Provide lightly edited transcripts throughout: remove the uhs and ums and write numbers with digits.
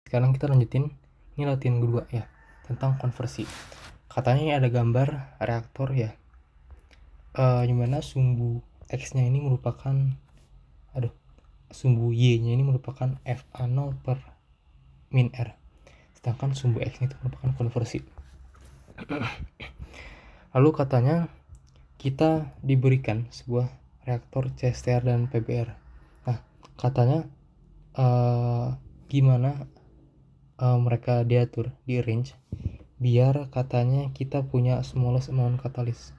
sekarang kita lanjutin. Ini latihan kedua ya, tentang konversi. Katanya ini ada gambar reaktor ya, dimana sumbu X-nya ini merupakan, sumbu Y-nya ini merupakan FA0 per min R. Sedangkan sumbu X-nya itu merupakan konversi. Lalu katanya kita diberikan sebuah reaktor CSTR dan PBR. Nah, katanya gimana mereka diatur, di arrange biar katanya kita punya smallest amount catalyst.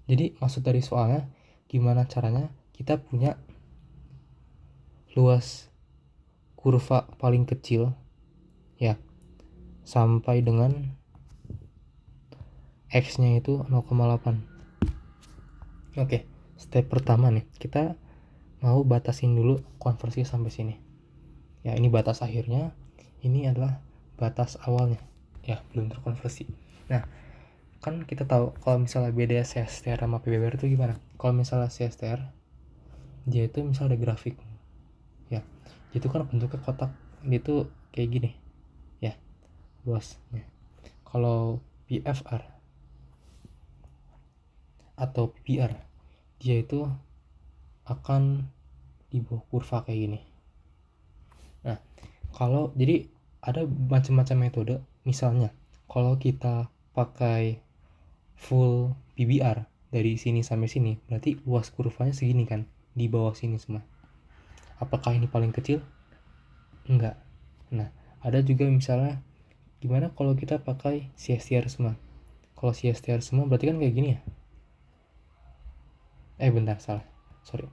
Jadi maksud dari soalnya gimana caranya kita punya luas kurva paling kecil ya sampai dengan X-nya itu 0,8. Oke, step pertama nih, kita mau batasin dulu konversi sampai sini. Ya, ini batas akhirnya, ini adalah batas awalnya. Ya, belum terkonversi. Nah, kan kita tahu kalau misalnya beda CSTR sama PBR itu gimana? Kalau misalnya CSTR, dia itu misalnya ada grafik. Ya, itu kan bentuknya kotak. Dia itu kayak gini. Ya, luasnya. Kalau PFR atau PBR, dia itu akan di bawah kurva kayak gini. Nah, kalau jadi ada macam-macam metode. Misalnya, kalau kita pakai full PBR dari sini sampai sini, berarti luas kurvanya segini kan, di bawah sini semua. Apakah ini paling kecil? Enggak. Nah, ada juga misalnya gimana kalau kita pakai CSTR semua. Kalau CSTR semua berarti kan kayak gini ya. Bentar, salah. Sorry.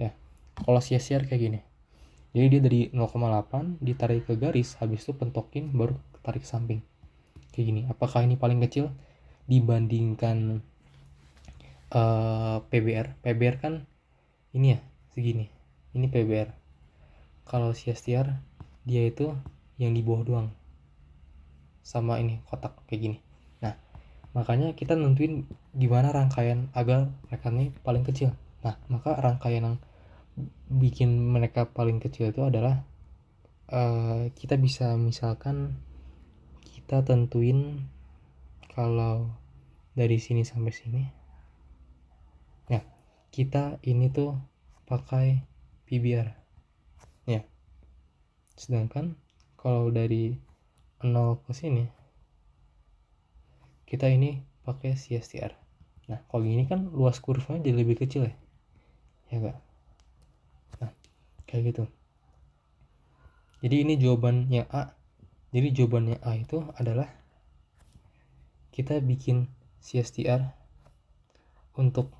Ya, kalau CSTR kayak gini. Jadi dia dari 0,8 ditarik ke garis, habis itu pentokin baru tarik ke samping. Kayak gini. Apakah ini paling kecil dibandingkan PBR? PBR kan ini ya, segini. Ini PBR. Kalau CSTR dia itu yang di bawah doang. Sama ini kotak kayak gini. Nah, makanya kita nentuin gimana rangkaian agar mereka ini paling kecil. Nah, maka rangkaian yang bikin mereka paling kecil itu adalah kita bisa misalkan kita tentuin kalau dari sini sampai sini ya, kita ini tuh pakai PBR ya, sedangkan kalau dari 0 ke sini kita ini pakai CSTR. Nah, kalau gini kan luas kurvanya jadi lebih kecil ya gak? Nah, kayak gitu. Jadi ini jawabannya A. Jadi jawabannya A itu adalah kita bikin CSTR untuk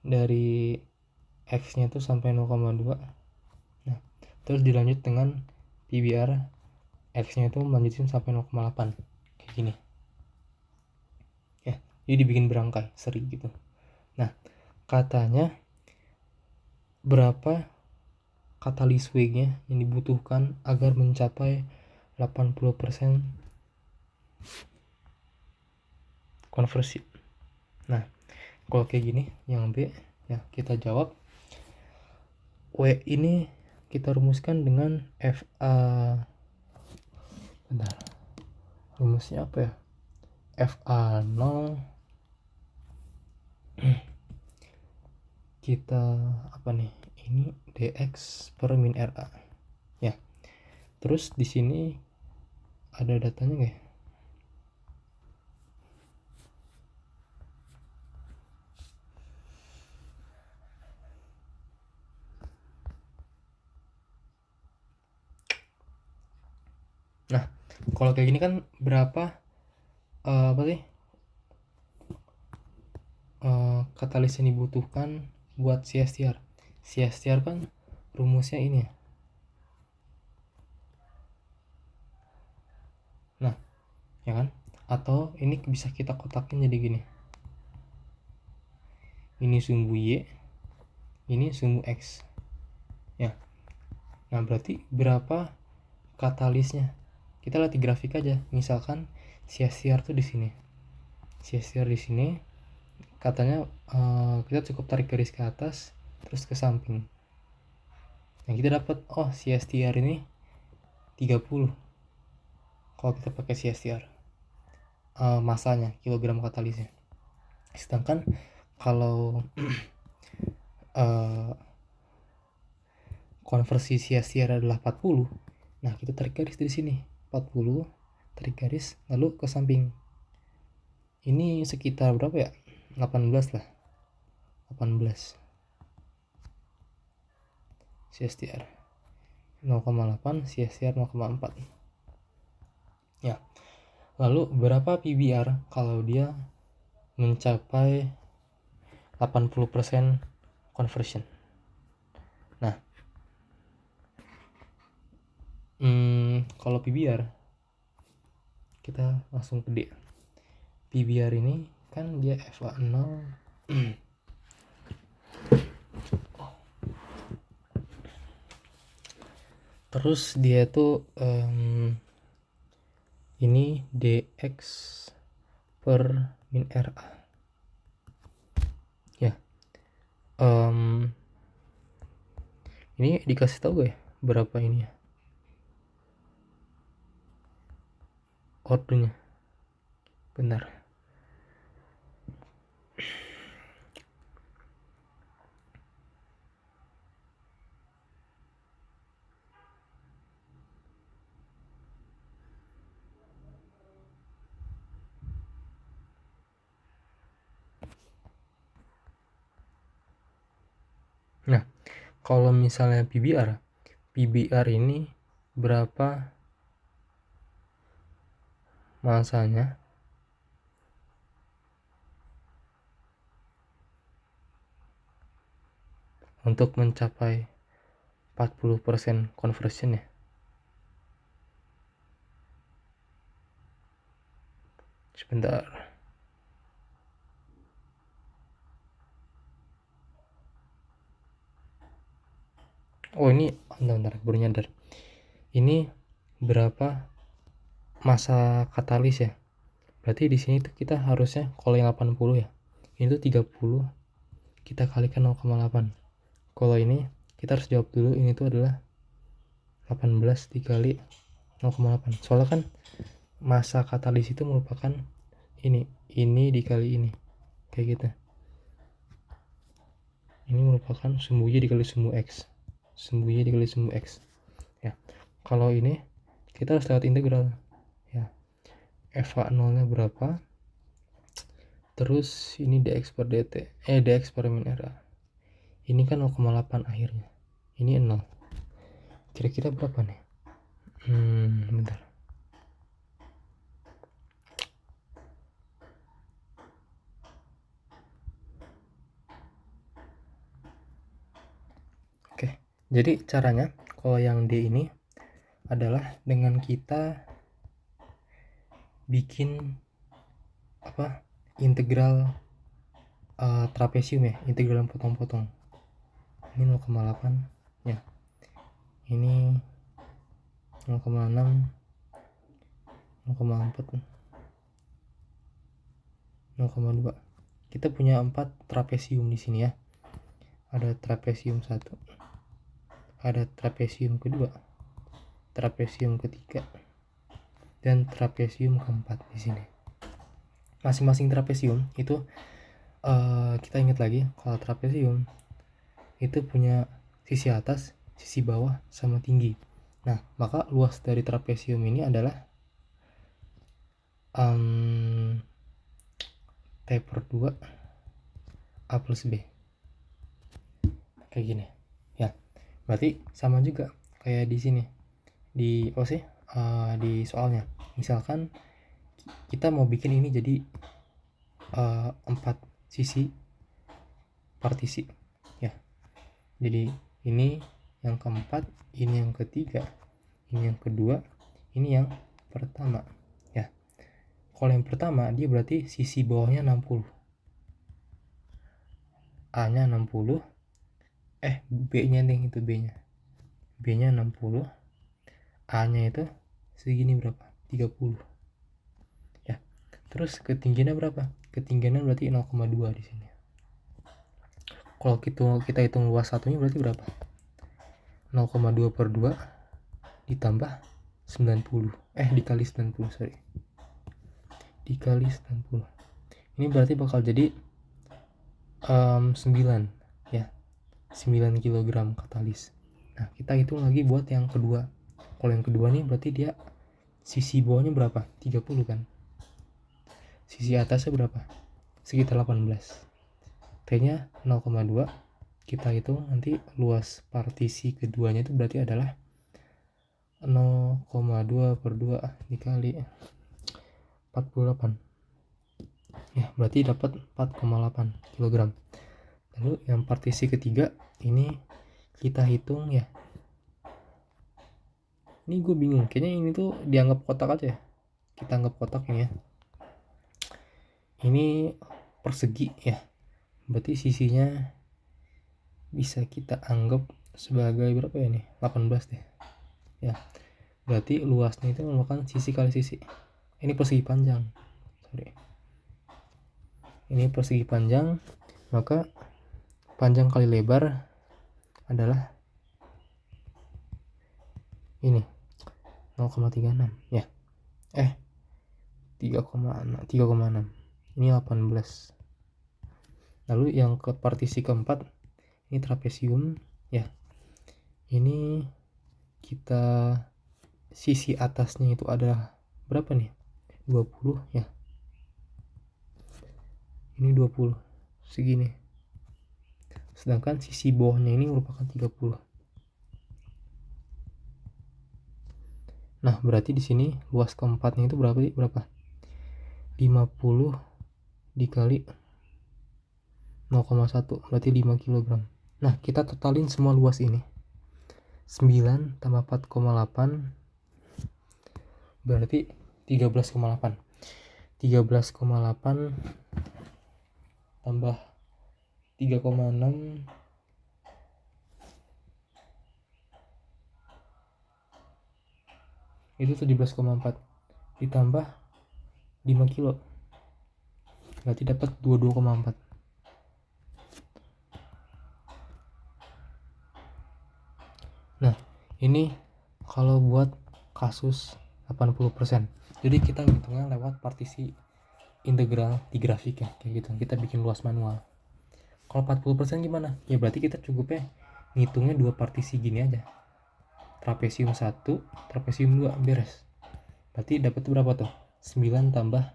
dari X-nya tuh sampai 0,2. Nah, terus dilanjut dengan PBR X-nya itu melanjutin sampai 0,8 kayak gini. Ya, jadi dibikin berangkai seri gitu. Nah, katanya berapa katalis weight-nya yang dibutuhkan agar mencapai 80% konversi. Nah, kalau kayak gini yang B ya, kita jawab W ini kita rumuskan dengan FA. Bentar, rumusnya apa ya? FA0 kita apa nih? Ini dx per min RA. Ya. Terus di sini ada datanya nggak ya? Nah, kalau kayak gini kan berapa apa sih katalis yang dibutuhkan buat CSTR? CSTR kan rumusnya ini ya. Nah, ya kan? Atau ini bisa kita kotakin jadi gini. Ini sumbu Y, ini sumbu X. Ya. Nah, berarti berapa katalisnya? Kita lihat di grafik aja. Misalkan CSTR tuh di sini. CSTR di sini katanya kita cukup tarik garis ke atas terus ke samping. Nah kita dapat CSTR ini 30 kalau kita pakai CSTR, masanya, kilogram katalisnya. Sedangkan kalau konversi CSTR adalah 40, nah kita tarik garis dari sini 40, tarik garis lalu ke samping. Ini sekitar berapa ya, 18 lah, 18 CSTR 0,8, CSTR 0,4 ya. Lalu berapa PBR kalau dia mencapai 80% conversion? Nah, kalau PBR kita langsung ke D. PBR ini kan dia FA0 terus dia tuh ini dx per min RA ya. Ini dikasih tahu gak ya berapa ini ya ordernya? Bentar. Nah, kalau misalnya PBR ini berapa masanya untuk mencapai 40% conversion ya. Sebentar. Oh ini, bentar, baru nyadar. Ini berapa masa katalis ya? Berarti di sini tuh kita harusnya kalau yang 80 ya, ini tuh 30 kita kalikan 0,8. Kalau ini kita harus jawab dulu, ini tuh adalah 18 dikali 0,8. Soalnya kan masa katalis itu merupakan ini dikali ini, kayak gitu. Ini merupakan sumbu Y dikali sumbu X, sumbu Y dikali sumbu X ya. Kalau ini kita harus lewat integral ya. FA0 nya berapa, terus ini dx per dt, dx per min RA. Ini kan 0,8 akhirnya, ini 0. Kira-kira berapa nih? Bentar. Oke, jadi caranya kalau yang D ini adalah dengan kita bikin integral trapesium ya, integral potong-potong. Ini 0,8 ya, ini 0,6, 0,4, 0,2. Kita punya 4 trapesium di sini ya. Ada trapesium 1, ada trapesium kedua, trapesium ketiga, dan trapesium keempat di sini. Masing-masing trapesium itu kita ingat lagi kalau trapesium itu punya sisi atas, sisi bawah, sama tinggi. Nah, maka luas dari trapesium ini adalah T per 2 A plus B. Kayak gini. Ya, berarti sama juga kayak di sini. Di di soalnya. Misalkan kita mau bikin ini jadi 4 sisi partisi ya. Jadi ini yang keempat, ini yang ketiga, ini yang kedua, ini yang pertama ya. Kalau yang pertama dia berarti sisi bawahnya 60, A nya 60, B nya nih, itu B nya 60, A nya itu segini berapa, 30 ya. Terus ketinggiannya berapa? Ketinggiannya berarti 0,2 di sini. Kalau kita hitung luas satunya berarti berapa? 0,2 per 2 ditambah 90. Dikali 90, sorry. Dikali 90. Ini berarti bakal jadi 9 ya. 9 kg katalis. Nah, kita hitung lagi buat yang kedua. Kalau yang kedua nih berarti dia sisi bawahnya berapa? 30 kan. Sisi atasnya berapa? Sekitar 18. T-nya 0,2. Kita hitung nanti luas partisi keduanya itu berarti adalah 0,2 per 2 dikali 48. Ya, berarti dapat 4,8 kg. Lalu yang partisi ketiga ini kita hitung ya. Ini gue bingung, kayaknya ini tuh dianggap kotak aja ya. Kita anggap kotak ini ya. Ini persegi ya. Berarti sisinya bisa kita anggap sebagai berapa ya nih? 18 deh. Ya. Berarti luasnya itu merupakan sisi kali sisi. Ini persegi panjang. Sorry. Ini persegi panjang, maka panjang kali lebar adalah ini 0,36 ya. 3,6. Ini 18. Lalu yang ke partisi keempat ini trapesium ya. Ini kita sisi atasnya itu adalah berapa nih? 20 ya. Ini 20 segini. Sedangkan sisi bawahnya ini merupakan 30. Nah, berarti di sini luas keempatnya itu berapa? 50 dikali 0,1 berarti 5 kg. Nah, kita totalin semua luas ini. 9 tambah 4,8 berarti 13,8. 13,8 tambah 3,6 itu 17,4 ditambah 5 kilo berarti dapat 22,4. Nah, ini kalau buat kasus 80%. Jadi kita ngitungnya lewat partisi integral di grafik ya, kayak gitu. Kita bikin luas manual. Kalau 40% gimana? Ya berarti kita cukupnya ngitungnya dua partisi gini aja. Trapesium 1, trapesium 2 beres. Berarti dapat berapa tuh? 9 tambah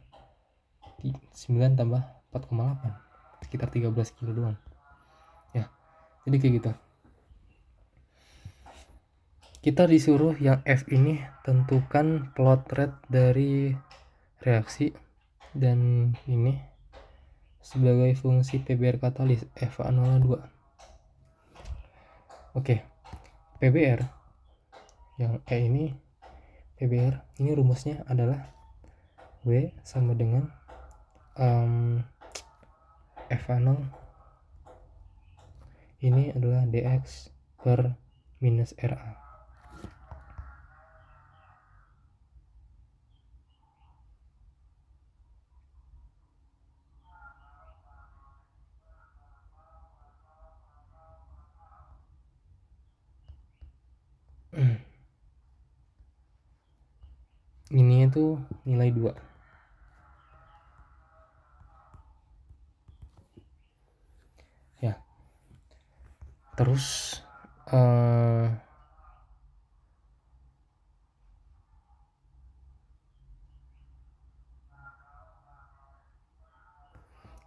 4,8. Sekitar 13 kilo doang. Ya. Jadi kayak gitu. Kita disuruh yang F ini tentukan plot rate dari reaksi dan ini sebagai fungsi PBR katalis FA02. Oke. PBR yang E ini PBR ini rumusnya adalah W sama dengan FA0 ini adalah dx per minus RA. Ini itu nilai 2. Ya. Terus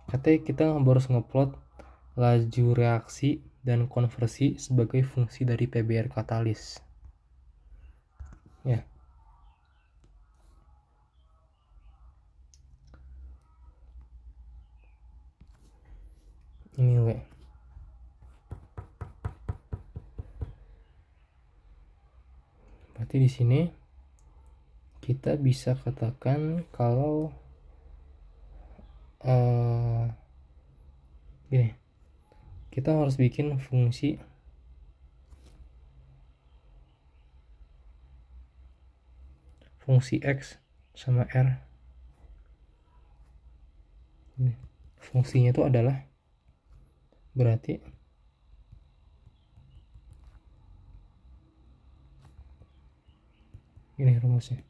katanya kita harus ngeplot laju reaksi dan konversi sebagai fungsi dari PBR katalis. Ya. Ini W. Berarti di sini kita bisa katakan kalau gini, kita harus bikin fungsi X sama R. Fungsinya itu adalah Berarti ini rumusnya.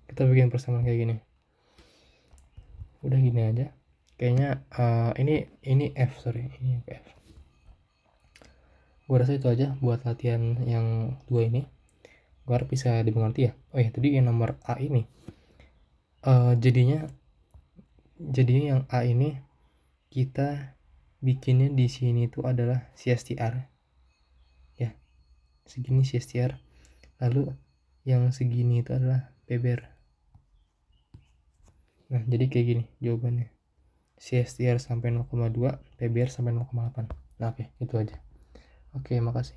Kita bikin persamaan kayak gini. Udah gini aja. Kayaknya ini F, ini F. Gue rasa itu aja buat latihan yang 2 ini. Gue harap bisa dimengerti ya. Oh ya, tadi yang nomor A ini jadinya yang A ini kita bikinnya di sini itu adalah CSTR ya, segini CSTR, lalu yang segini itu adalah PBR. Nah jadi kayak gini jawabannya, CSTR sampai 0,2, PBR sampai 0,8. Nah oke, itu aja. Oke, makasih.